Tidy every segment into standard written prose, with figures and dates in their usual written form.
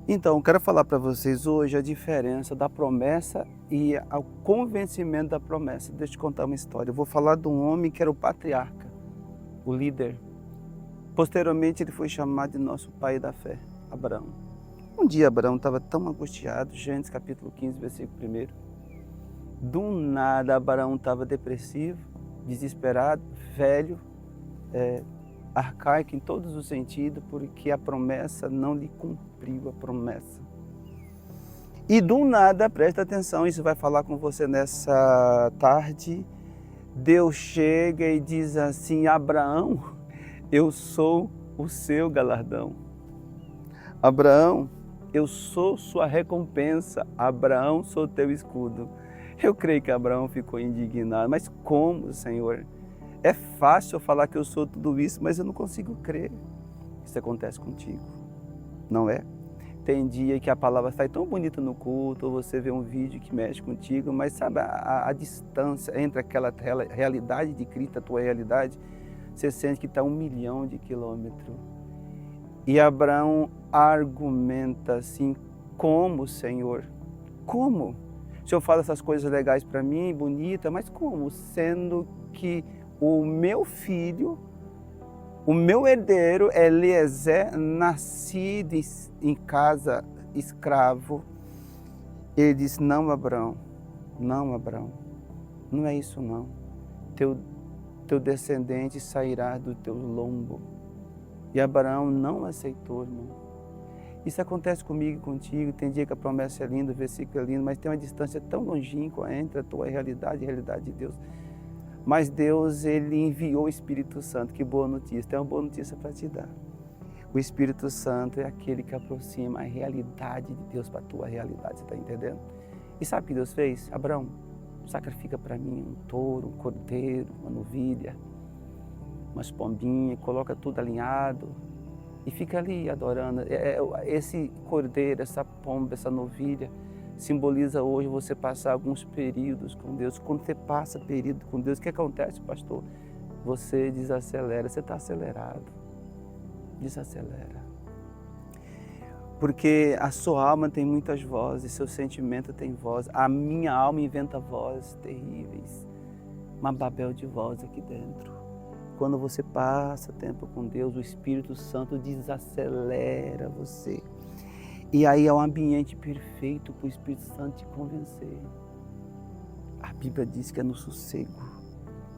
Então, eu quero falar para vocês hoje a diferença da promessa e o convencimento da promessa. Deixa eu te contar uma história. Eu vou falar de um homem que era o patriarca, o líder. Posteriormente, ele foi chamado de nosso pai da fé, Abraão. Um dia, Abraão estava tão angustiado, Gênesis capítulo 15, versículo 1. Do nada, Abraão estava depressivo, desesperado, velho, arcaico em todos os sentidos, porque a promessa não lhe cumpriu a promessa. E do nada, presta atenção, isso vai falar com você nessa tarde. Deus chega e diz assim: Abraão, eu sou o seu galardão. Abraão, eu sou sua recompensa. Abraão, sou teu escudo. Eu creio que Abraão ficou indignado. Mas como, Senhor? É fácil eu falar que eu sou tudo isso, mas eu não consigo crer. Isso acontece contigo, não é? Tem dia que a palavra sai tão bonita no culto, ou você vê um vídeo que mexe contigo, mas sabe a distância entre aquela realidade de Cristo, a tua realidade, você sente que está 1.000.000 de quilômetros. E Abraão argumenta assim: como, Senhor? Como? O Senhor fala essas coisas legais para mim, bonita, mas como? Sendo que o meu filho, o meu herdeiro, Eliezer, nascido em casa escravo. Ele disse: não, Abraão, não, Abraão, não é isso não. Teu descendente sairá do teu lombo. E Abraão não aceitou, irmão. Isso acontece comigo e contigo. Tem dia que a promessa é linda, o versículo é lindo, mas tem uma distância tão longínqua entre a tua realidade e a realidade de Deus. Mas Deus, Ele enviou o Espírito Santo. Que boa notícia, tem uma boa notícia para te dar. O Espírito Santo é aquele que aproxima a realidade de Deus para a tua realidade, você está entendendo? E sabe o que Deus fez? Abraão, sacrifica para mim um touro, um cordeiro, uma novilha, umas pombinhas, coloca tudo alinhado e fica ali adorando. Esse cordeiro, essa pomba, essa novilha, simboliza hoje você passar alguns períodos com Deus. Quando você passa período com Deus, o que acontece, pastor? Você desacelera, você está acelerado. Desacelera. Porque a sua alma tem muitas vozes, seu sentimento tem voz. A minha alma inventa vozes terríveis. Uma Babel de voz aqui dentro. Quando você passa tempo com Deus, o Espírito Santo desacelera você. E aí é um ambiente perfeito para o Espírito Santo te convencer. A Bíblia diz que é no sossego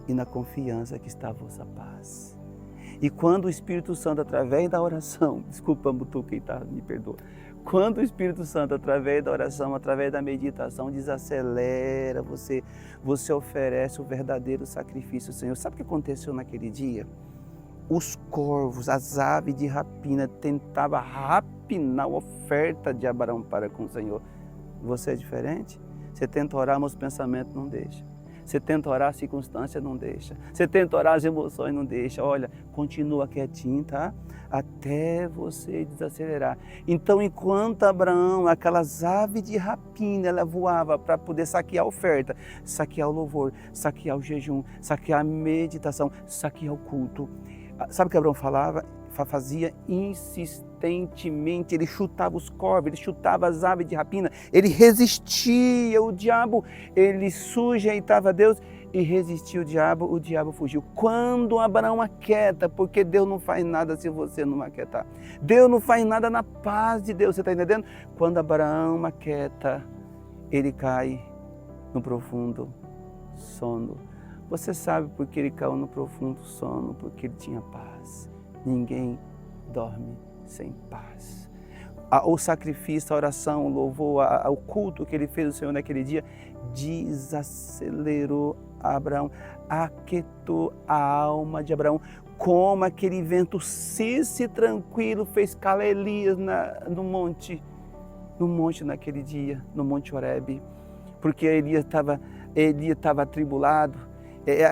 e na confiança que está a vossa paz. E quando o Espírito Santo, através da oração, desculpa, Mutuca, tá? Me perdoa. Quando o Espírito Santo, através da oração, através da meditação, desacelera você, você oferece o verdadeiro sacrifício ao Senhor. Sabe o que aconteceu naquele dia? Os corvos, as aves de rapina, tentavam rapinar a oferta de Abraão para com o Senhor. Você é diferente? Você tenta orar, mas os pensamentos não deixam. Você tenta orar, a circunstância não deixa. Você tenta orar, as emoções não deixam. Olha, continua quietinho, tá? Até você desacelerar. Então, enquanto Abraão, aquelas aves de rapina, ela voava para poder saquear a oferta, saquear o louvor, saquear o jejum, saquear a meditação, saquear o culto. Sabe o que Abraão falava? Fazia insistentemente, ele chutava os corvos, ele chutava as aves de rapina, ele resistia o diabo, ele sujeitava a Deus e resistia o diabo fugiu. Quando Abraão aquieta, porque Deus não faz nada se você não aquietar. Deus não faz nada na paz de Deus, você está entendendo? Quando Abraão aquieta, ele cai no profundo sono. Você sabe por que ele caiu no profundo sono? Porque ele tinha paz. Ninguém dorme sem paz. O sacrifício, a oração, o louvor, o culto que ele fez ao Senhor naquele dia, desacelerou Abraão, aquietou a alma de Abraão, como aquele vento ciso e tranquilo fez calar Elias no monte naquele dia, no Monte Horebe, porque Elias estava atribulado.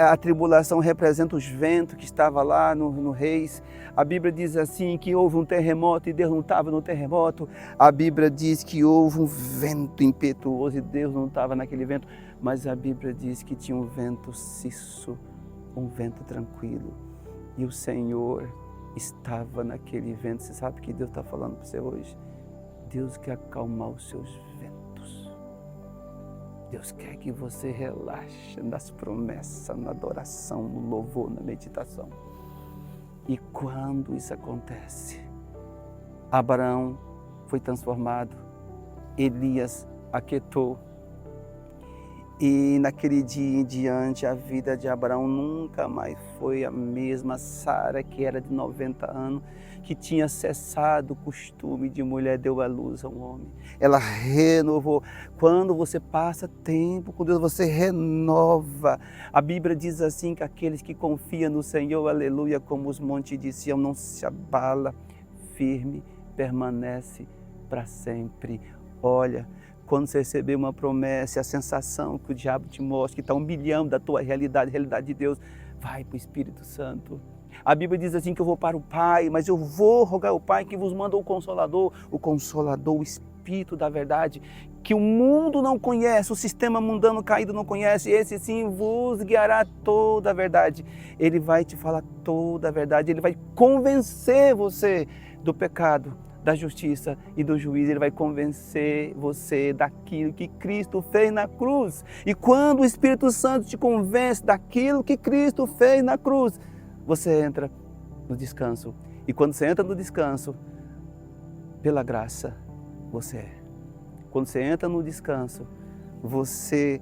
A tribulação representa os ventos que estavam lá no Reis. A Bíblia diz assim que houve um terremoto e Deus não estava no terremoto. A Bíblia diz que houve um vento impetuoso e Deus não estava naquele vento. Mas a Bíblia diz que tinha um vento cisso, um vento tranquilo. E o Senhor estava naquele vento. Você sabe o que Deus está falando para você hoje? Deus quer acalmar os seus ventos. Deus quer que você relaxe nas promessas, na adoração, no louvor, na meditação. E quando isso acontece, Abraão foi transformado, Elias aquietou. E naquele dia em diante, a vida de Abraão nunca mais foi a mesma. Sara, que era de 90 anos, que tinha cessado o costume de mulher, deu à luz a um homem. Ela renovou. Quando você passa tempo com Deus, você renova. A Bíblia diz assim, que aqueles que confiam no Senhor, aleluia, como os montes de Sião, não se abala, firme, permanece para sempre. Olha, quando você receber uma promessa, a sensação que o diabo te mostra, que está humilhando da tua realidade, a realidade de Deus, vai para o Espírito Santo. A Bíblia diz assim, que eu vou para o Pai, mas eu vou rogar ao Pai que vos manda o Consolador, o Espírito da verdade, que o mundo não conhece, o sistema mundano caído não conhece, esse sim vos guiará toda a verdade. Ele vai te falar toda a verdade, ele vai convencer você do pecado, da justiça e do juízo. Ele vai convencer você daquilo que Cristo fez na cruz. E quando o Espírito Santo te convence daquilo que Cristo fez na cruz, você entra no descanso. E quando você entra no descanso, pela graça, você é. Quando você entra no descanso, você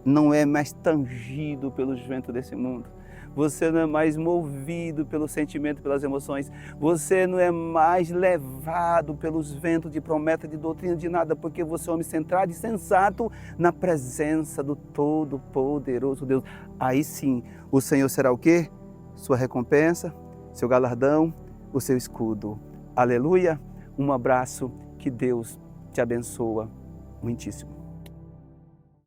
não é mais tangido pelos ventos desse mundo. Você não é mais movido pelo sentimento, pelas emoções. Você não é mais levado pelos ventos de promessa, de doutrina, de nada, porque você é um homem centrado e sensato na presença do Todo-Poderoso Deus. Aí sim, o Senhor será o quê? Sua recompensa, seu galardão, o seu escudo. Aleluia! Um abraço, que Deus te abençoa muitíssimo.